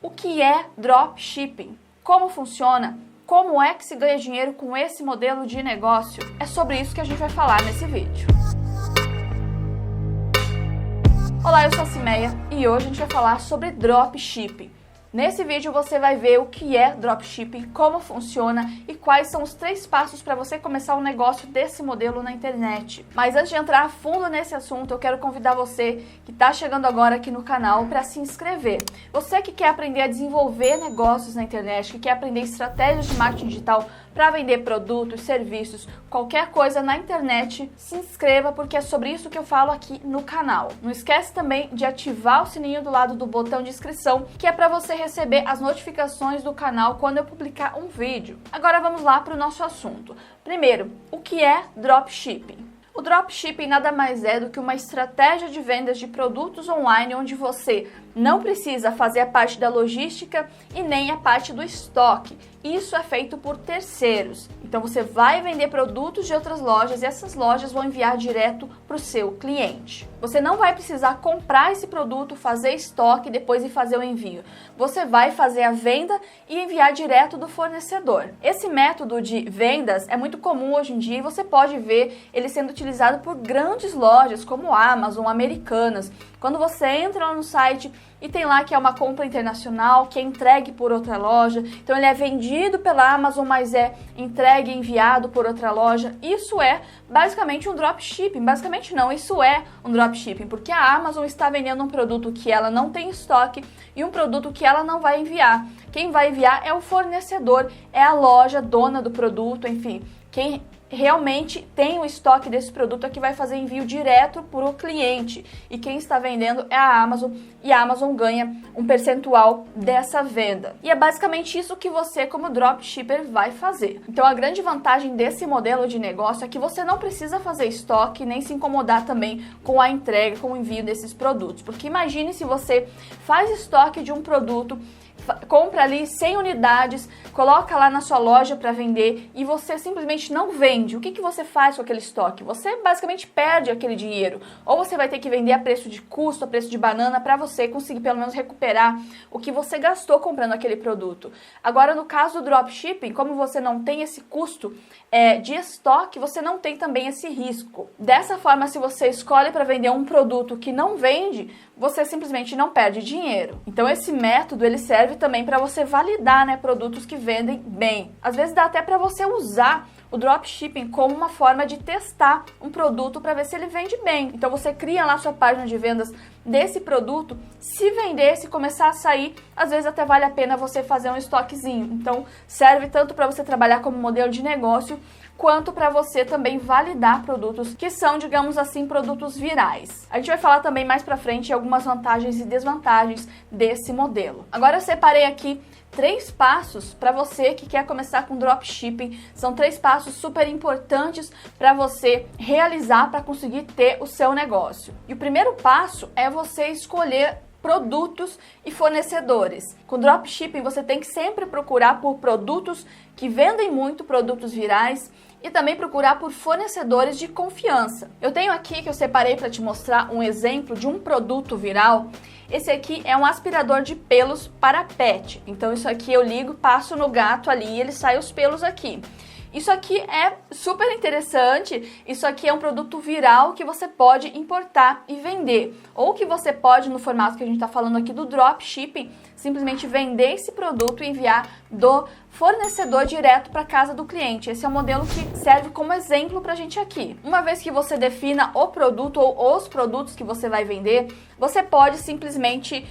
O que é dropshipping? Como funciona? Como é que se ganha dinheiro com esse modelo de negócio? É sobre isso que a gente vai falar nesse vídeo. Olá, eu sou a Cimeia e hoje a gente vai falar sobre dropshipping. Nesse vídeo você vai ver o que é dropshipping, como funciona e quais são os 3 passos para você começar um negócio desse modelo na internet. Mas antes de entrar a fundo nesse assunto, eu quero convidar você que está chegando agora aqui no canal para se inscrever. Você que quer aprender a desenvolver negócios na internet, que quer aprender estratégias de marketing digital para vender produtos, serviços, qualquer coisa na internet, se inscreva porque é sobre isso que eu falo aqui no canal. Não esquece também de ativar o sininho do lado do botão de inscrição, que é para você receber as notificações do canal quando eu publicar um vídeo. Agora vamos lá para o nosso assunto. Primeiro, o que é dropshipping? O dropshipping nada mais é do que uma estratégia de vendas de produtos online onde você não precisa fazer a parte da logística e nem a parte do estoque. Isso é feito por terceiros. Então você vai vender produtos de outras lojas e essas lojas vão enviar direto para o seu cliente. Você não vai precisar comprar esse produto, fazer estoque e depois ir fazer o envio. Você vai fazer a venda e enviar direto do fornecedor. Esse método de vendas é muito comum hoje em dia e você pode ver ele sendo utilizado por grandes lojas como Amazon, Americanas. Quando você entra no site e tem lá que é uma compra internacional, que é entregue por outra loja, então ele é vendido pela Amazon, mas é entregue e enviado por outra loja. Isso é basicamente um dropshipping. Basicamente não, isso é um dropshipping, porque a Amazon está vendendo um produto que ela não tem estoque e um produto que ela não vai enviar. Quem vai enviar é o fornecedor, é a loja dona do produto, enfim, quem realmente tem o estoque desse produto é que vai fazer envio direto para o cliente e quem está vendendo é a Amazon e a Amazon ganha um percentual dessa venda. E é basicamente isso que você como dropshipper vai fazer. Então a grande vantagem desse modelo de negócio é que você não precisa fazer estoque nem se incomodar também com a entrega, com o envio desses produtos, porque imagine se você faz estoque de um produto, compra ali 100 unidades, coloca lá na sua loja para vender e você simplesmente não vende. O que você faz com aquele estoque? Você basicamente perde aquele dinheiro. Ou você vai ter que vender a preço de custo, a preço de banana, para você conseguir pelo menos recuperar o que você gastou comprando aquele produto. Agora, no caso do dropshipping, como você não tem esse custo de estoque, você não tem também esse risco. Dessa forma, se você escolhe para vender um produto que não vende, você simplesmente não perde dinheiro. Então esse método ele serve também para você validar, produtos que vendem bem. Às vezes dá até para você usar o dropshipping como uma forma de testar um produto para ver se ele vende bem. Então você cria lá sua página de vendas desse produto, se vender, se começar a sair, às vezes até vale a pena você fazer um estoquezinho. Então serve tanto para você trabalhar como modelo de negócio, quanto para você também validar produtos que são, digamos assim, produtos virais. A gente vai falar também mais para frente algumas vantagens e desvantagens desse modelo. Agora eu separei aqui 3 passos para você que quer começar com dropshipping. São 3 passos super importantes para você realizar para conseguir ter o seu negócio. E o primeiro passo é você escolher produtos e fornecedores. Com dropshipping você tem que sempre procurar por produtos que vendem muito, produtos virais, e também procurar por fornecedores de confiança. Eu tenho aqui que eu separei para te mostrar um exemplo de um produto viral. Esse aqui é um aspirador de pelos para pet. Então isso aqui eu ligo, passo no gato ali e ele sai os pelos aqui. Isso aqui é super interessante, isso aqui é um produto viral que você pode importar e vender, ou que você pode, no formato que a gente está falando aqui do dropshipping, simplesmente vender esse produto e enviar do fornecedor direto para casa do cliente. Esse é um modelo que serve como exemplo para a gente aqui. Uma vez que você defina o produto ou os produtos que você vai vender, você pode simplesmente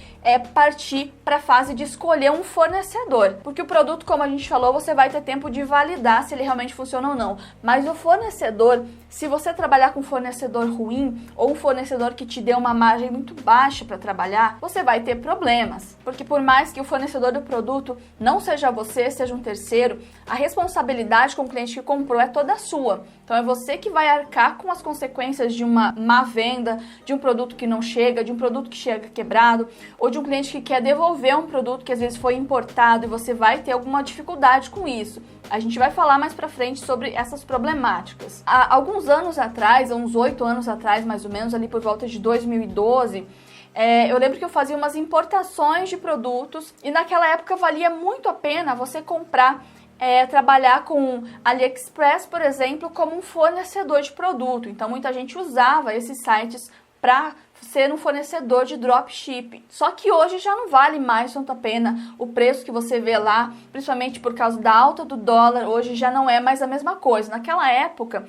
partir para a fase de escolher um fornecedor, porque o produto, como a gente falou, você vai ter tempo de validar se ele realmente funciona ou não, mas o fornecedor, se você trabalhar com um fornecedor ruim ou um fornecedor que te dê uma margem muito baixa para trabalhar, você vai ter problemas, porque por mais que o fornecedor do produto não seja você, seja um terceiro, a responsabilidade com o cliente que comprou é toda sua. Então é você que vai arcar com as consequências de uma má venda, de um produto que não chega, de um produto que chega quebrado, ou de um cliente que quer devolver um produto que às vezes foi importado e você vai ter alguma dificuldade com isso. A gente vai falar mais pra frente sobre essas problemáticas. Há alguns anos atrás, há uns 8 anos atrás mais ou menos, ali por volta de 2012, Eu lembro que eu fazia umas importações de produtos e naquela época valia muito a pena você comprar, trabalhar com AliExpress, por exemplo, como um fornecedor de produto. Então muita gente usava esses sites para ser um fornecedor de dropshipping. Só que hoje já não vale mais tanto a pena. O preço que você vê lá, principalmente por causa da alta do dólar, hoje já não é mais a mesma coisa. Naquela época,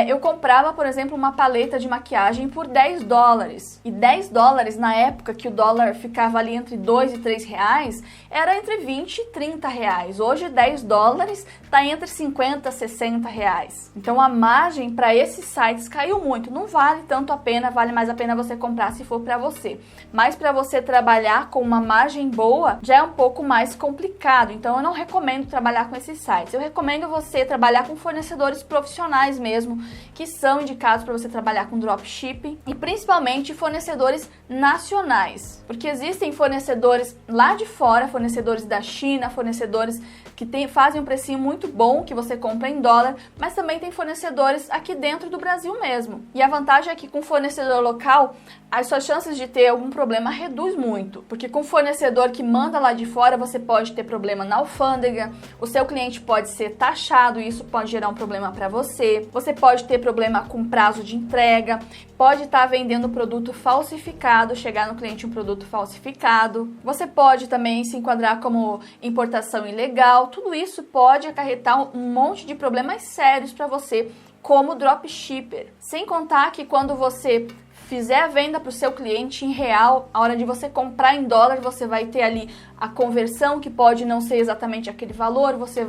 eu comprava, por exemplo, uma paleta de maquiagem por $10. E $10 na época que o dólar ficava ali entre 2 e 3 reais, era entre 20 e 30 reais. Hoje $10 está entre 50 e 60 reais. Então a margem para esses sites caiu muito. Não vale tanto a pena, vale mais a pena você comprar se for para você. Mas para você trabalhar com uma margem boa, já é um pouco mais complicado. Então eu não recomendo trabalhar com esses sites. Eu recomendo você trabalhar com fornecedores profissionais mesmo, que são indicados para você trabalhar com dropshipping, e principalmente fornecedores nacionais. Porque existem fornecedores lá de fora, fornecedores da China, fornecedores que fazem um precinho muito bom, que você compra em dólar, mas também tem fornecedores aqui dentro do Brasil mesmo. E a vantagem é que com fornecedor local, as suas chances de ter algum problema reduz muito, porque com fornecedor que manda lá de fora, você pode ter problema na alfândega, o seu cliente pode ser taxado e isso pode gerar um problema para você. Você pode ter problema com prazo de entrega, pode estar vendendo produto falsificado, chegar no cliente um produto falsificado. Você pode também se enquadrar como importação ilegal. Tudo isso pode acarretar um monte de problemas sérios para você como dropshipper. Sem contar que quando você fizer a venda para o seu cliente em real, a hora de você comprar em dólar, você vai ter ali a conversão, que pode não ser exatamente aquele valor, você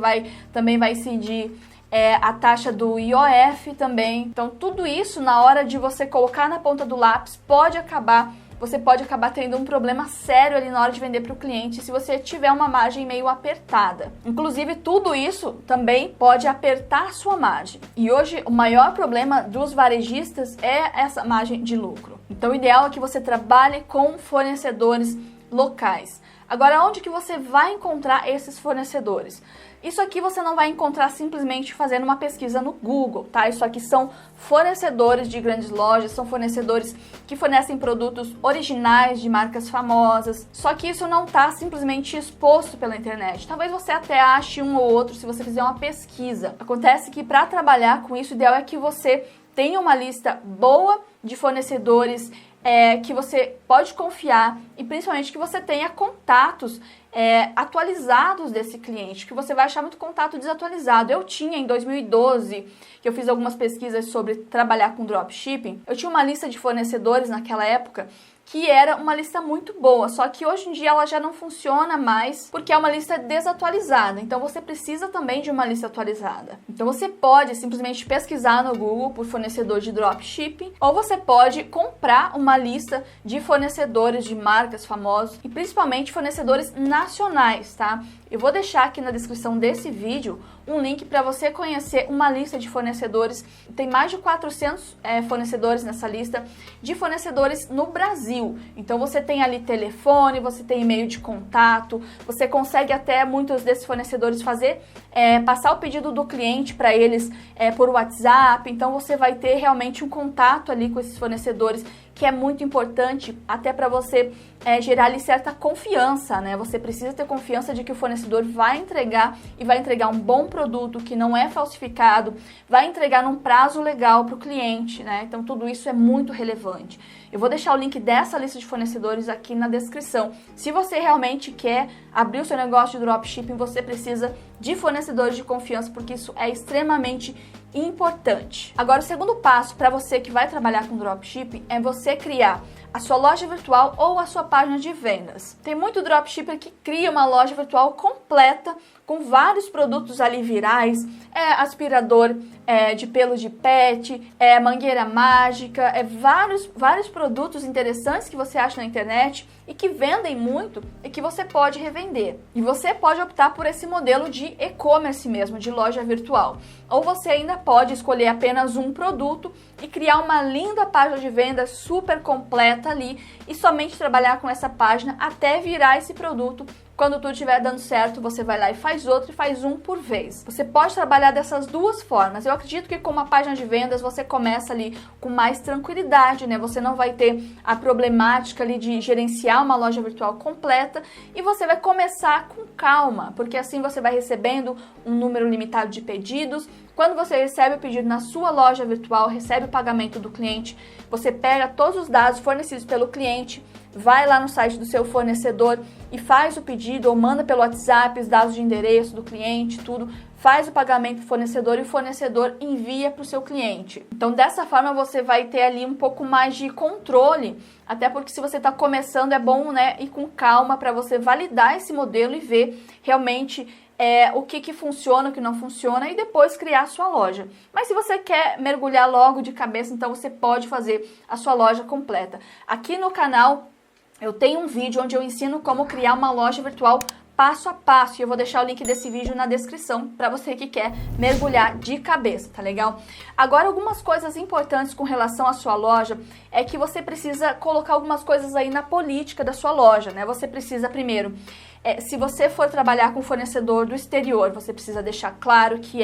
também vai incidir a taxa do IOF também. Então tudo isso, na hora de você colocar na ponta do lápis, você pode acabar tendo um problema sério ali na hora de vender para o cliente se você tiver uma margem meio apertada. Inclusive, tudo isso também pode apertar a sua margem. E hoje, o maior problema dos varejistas é essa margem de lucro. Então, o ideal é que você trabalhe com fornecedores locais. Agora, onde que você vai encontrar esses fornecedores? Isso aqui você não vai encontrar simplesmente fazendo uma pesquisa no Google, tá? Isso aqui são fornecedores de grandes lojas, são fornecedores que fornecem produtos originais de marcas famosas. Só que isso não está simplesmente exposto pela internet. Talvez você até ache um ou outro se você fizer uma pesquisa. Acontece que para trabalhar com isso, o ideal é que você tenha uma lista boa de fornecedores que você pode confiar e principalmente que você tenha contatos atualizados desse cliente, que você vai achar muito contato desatualizado. Eu tinha em 2012, que eu fiz algumas pesquisas sobre trabalhar com dropshipping, eu tinha uma lista de fornecedores naquela época que era uma lista muito boa, só que hoje em dia ela já não funciona mais porque é uma lista desatualizada, então você precisa também de uma lista atualizada. Então você pode simplesmente pesquisar no Google por fornecedor de dropshipping, ou você pode comprar uma lista de fornecedores de marcas famosos e principalmente fornecedores nacionais, tá? Eu vou deixar aqui na descrição desse vídeo um link para você conhecer uma lista de fornecedores. Tem mais de 400 fornecedores nessa lista, de fornecedores no Brasil. Então você tem ali telefone, você tem e-mail de contato, você consegue até muitos desses fornecedores passar o pedido do cliente para eles por WhatsApp. Então você vai ter realmente um contato ali com esses fornecedores, que é muito importante até para você gerar ali certa confiança, né? Você precisa ter confiança de que o fornecedor vai entregar e vai entregar um bom produto que não é falsificado, vai entregar num prazo legal para o cliente, né? Então tudo isso é muito relevante. Eu vou deixar o link dessa lista de fornecedores aqui na descrição. Se você realmente quer abrir o seu negócio de dropshipping, você precisa de fornecedores de confiança, porque isso é extremamente importante. Agora, o segundo passo para você que vai trabalhar com dropshipping é você criar a sua loja virtual ou a sua página de vendas. Tem muito dropshipper que cria uma loja virtual completa com vários produtos ali virais, aspirador de pelo de pet, mangueira mágica, vários produtos interessantes que você acha na internet e que vendem muito e que você pode revender. E você pode optar por esse modelo de e-commerce mesmo, de loja virtual. Ou você ainda pode escolher apenas um produto e criar uma linda página de venda super completa ali e somente trabalhar com essa página até virar esse produto Quando tudo estiver dando certo, você vai lá e faz outro e faz um por vez. Você pode trabalhar dessas duas formas. Eu acredito que com uma página de vendas você começa ali com mais tranquilidade, né? Você não vai ter a problemática ali de gerenciar uma loja virtual completa e você vai começar com calma, porque assim você vai recebendo um número limitado de pedidos. Quando você recebe o pedido na sua loja virtual, recebe o pagamento do cliente, você pega todos os dados fornecidos pelo cliente, vai lá no site do seu fornecedor e faz o pedido ou manda pelo WhatsApp os dados de endereço do cliente, tudo, faz o pagamento do fornecedor e o fornecedor envia para o seu cliente. Então, dessa forma, você vai ter ali um pouco mais de controle, até porque se você está começando, é bom, né, ir com calma para você validar esse modelo e ver realmente o que funciona, o que não funciona e depois criar a sua loja. Mas se você quer mergulhar logo de cabeça, então você pode fazer a sua loja completa. Aqui no canal eu tenho um vídeo onde eu ensino como criar uma loja virtual passo a passo, e eu vou deixar o link desse vídeo na descrição para você que quer mergulhar de cabeça, tá legal? Agora, algumas coisas importantes com relação à sua loja é que você precisa colocar algumas coisas aí na política da sua loja, né? Você precisa, primeiro, se você for trabalhar com fornecedor do exterior, você precisa deixar claro que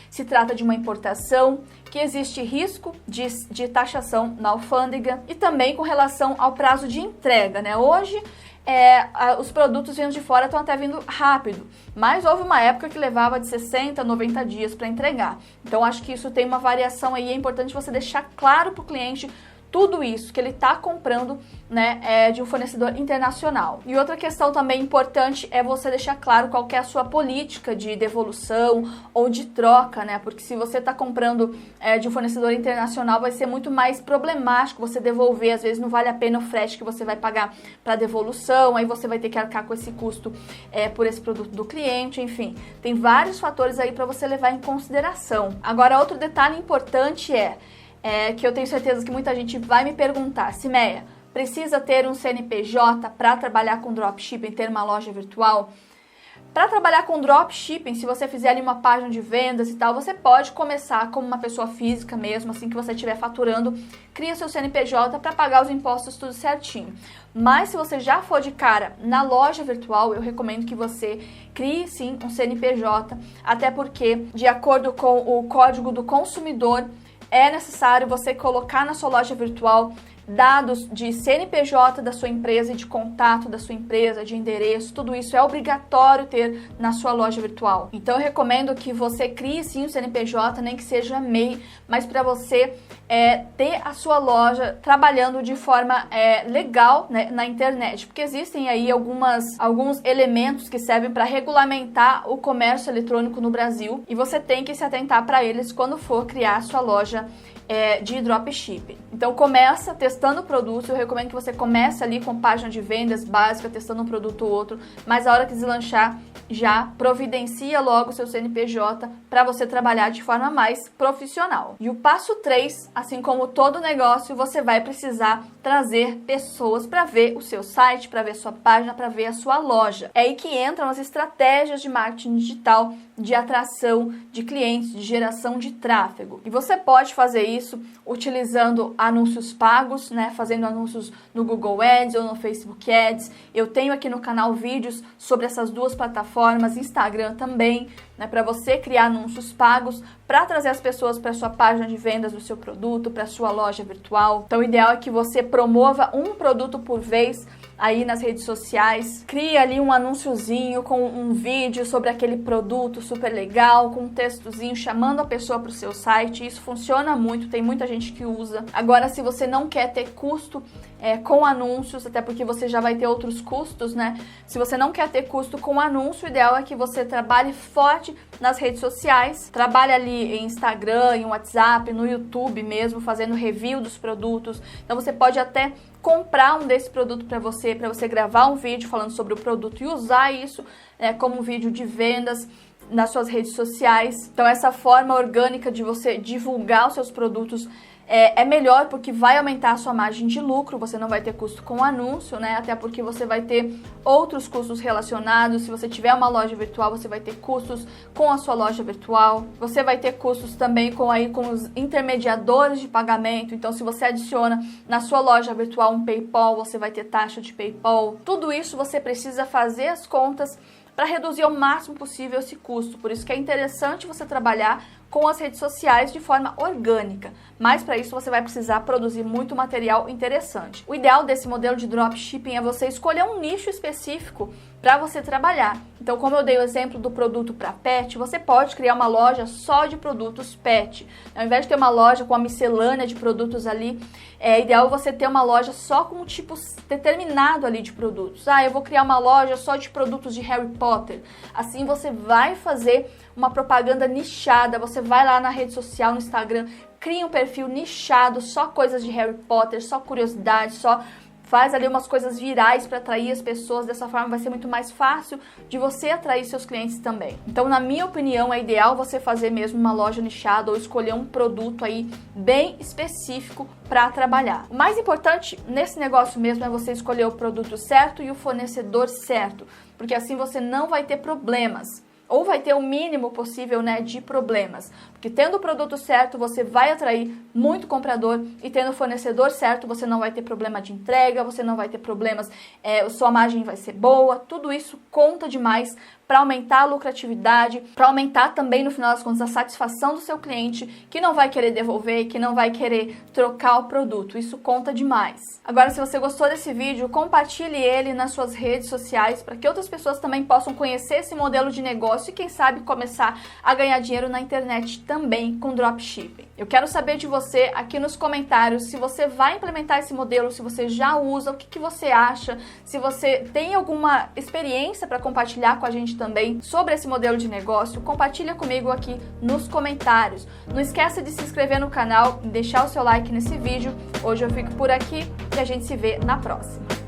se trata de uma importação, que existe risco de taxação na alfândega e também com relação ao prazo de entrega, né? Hoje, os produtos vindos de fora estão até vindo rápido, mas houve uma época que levava de 60 a 90 dias para entregar. Então, acho que isso tem uma variação aí, é importante você deixar claro para o cliente tudo isso que ele está comprando, né, de um fornecedor internacional. E outra questão também importante é você deixar claro qual que é a sua política de devolução ou de troca, né? Porque se você está comprando de um fornecedor internacional, vai ser muito mais problemático você devolver. Às vezes não vale a pena o frete que você vai pagar para devolução, aí você vai ter que arcar com esse custo por esse produto do cliente, enfim. Tem vários fatores aí para você levar em consideração. Agora, outro detalhe importante que eu tenho certeza que muita gente vai me perguntar: Simeia, precisa ter um CNPJ para trabalhar com dropshipping, ter uma loja virtual? Para trabalhar com dropshipping, se você fizer ali uma página de vendas e tal, você pode começar como uma pessoa física mesmo, assim que você estiver faturando, cria seu CNPJ para pagar os impostos tudo certinho. Mas se você já for de cara na loja virtual, eu recomendo que você crie sim um CNPJ, até porque, de acordo com o Código do Consumidor, é necessário você colocar na sua loja virtual dados de CNPJ da sua empresa e de contato da sua empresa, de endereço, tudo isso é obrigatório ter na sua loja virtual. Então eu recomendo que você crie sim o CNPJ, nem que seja MEI, mas para você ter a sua loja trabalhando de forma legal, né, na internet, porque existem aí alguns elementos que servem para regulamentar o comércio eletrônico no Brasil e você tem que se atentar para eles quando for criar a sua loja de dropshipping. Então começa testando produtos, eu recomendo que você comece ali com página de vendas básica, testando um produto ou outro, mas a hora que deslanchar, já providencia logo o seu CNPJ para você trabalhar de forma mais profissional. E o passo 3, assim como todo negócio, você vai precisar trazer pessoas para ver o seu site, para ver a sua página, para ver a sua loja. É aí que entram as estratégias de marketing digital, de atração de clientes, de geração de tráfego. E você pode fazer isso utilizando anúncios pagos, né? Fazendo anúncios no Google Ads ou no Facebook Ads. Eu tenho aqui no canal vídeos sobre essas duas plataformas, Instagram também, né? Para você criar anúncios pagos para trazer as pessoas para sua página de vendas do seu produto, para sua loja virtual. Então, o ideal é que você promova um produto por vez aí nas redes sociais, cria ali um anúnciozinho com um vídeo sobre aquele produto super legal, com um textozinho chamando a pessoa para o seu site. Isso funciona muito, tem muita gente que usa. Agora, se você não quer ter custo com anúncios, até porque você já vai ter outros custos, né? Se você não quer ter custo com anúncio, o ideal é que você trabalhe forte nas redes sociais, trabalhe ali em Instagram, em WhatsApp, no YouTube mesmo, fazendo review dos produtos. Então você pode até comprar um desse produto para você gravar um vídeo falando sobre o produto e usar isso como um vídeo de vendas nas suas redes sociais. Então essa forma orgânica de você divulgar os seus produtos é melhor porque vai aumentar a sua margem de lucro, você não vai ter custo com anúncio, né? Até porque você vai ter outros custos relacionados. Se você tiver uma loja virtual, você vai ter custos com a sua loja virtual. Você vai ter custos também com os intermediadores de pagamento. Então, se você adiciona na sua loja virtual um PayPal, você vai ter taxa de PayPal. Tudo isso você precisa fazer as contas para reduzir ao máximo possível esse custo. Por isso que é interessante você trabalhar com as redes sociais de forma orgânica, mas para isso você vai precisar produzir muito material interessante. O ideal desse modelo de dropshipping é você escolher um nicho específico para você trabalhar. Então, como eu dei o exemplo do produto para pet, você pode criar uma loja só de produtos pet. Ao invés de ter uma loja com a miscelânea de produtos ali, é ideal você ter uma loja só com um tipo determinado ali de produtos. Eu vou criar uma loja só de produtos de Harry Potter. Assim você vai fazer uma propaganda nichada, você vai lá na rede social, no Instagram, cria um perfil nichado, só coisas de Harry Potter, só curiosidade, só faz ali umas coisas virais para atrair as pessoas. Dessa forma vai ser muito mais fácil de você atrair seus clientes também. Então, na minha opinião, é ideal você fazer mesmo uma loja nichada ou escolher um produto aí bem específico para trabalhar. O mais importante nesse negócio mesmo é você escolher o produto certo e o fornecedor certo, porque assim você não vai ter problemas. Ou vai ter o mínimo possível, né, de problemas. Porque tendo o produto certo, você vai atrair muito comprador, e tendo o fornecedor certo, você não vai ter problema de entrega, você não vai ter problemas, sua margem vai ser boa. Tudo isso conta demais para aumentar a lucratividade, para aumentar também, no final das contas, a satisfação do seu cliente, que não vai querer devolver, que não vai querer trocar o produto. Isso conta demais. Agora, se você gostou desse vídeo, compartilhe ele nas suas redes sociais para que outras pessoas também possam conhecer esse modelo de negócio e, quem sabe, começar a ganhar dinheiro na internet também com dropshipping. Eu quero saber de você aqui nos comentários se você vai implementar esse modelo, se você já usa, o que você acha, se você tem alguma experiência para compartilhar com a gente também sobre esse modelo de negócio. Compartilha comigo aqui nos comentários. Não esqueça de se inscrever no canal e deixar o seu like nesse vídeo. Hoje eu fico por aqui e a gente se vê na próxima.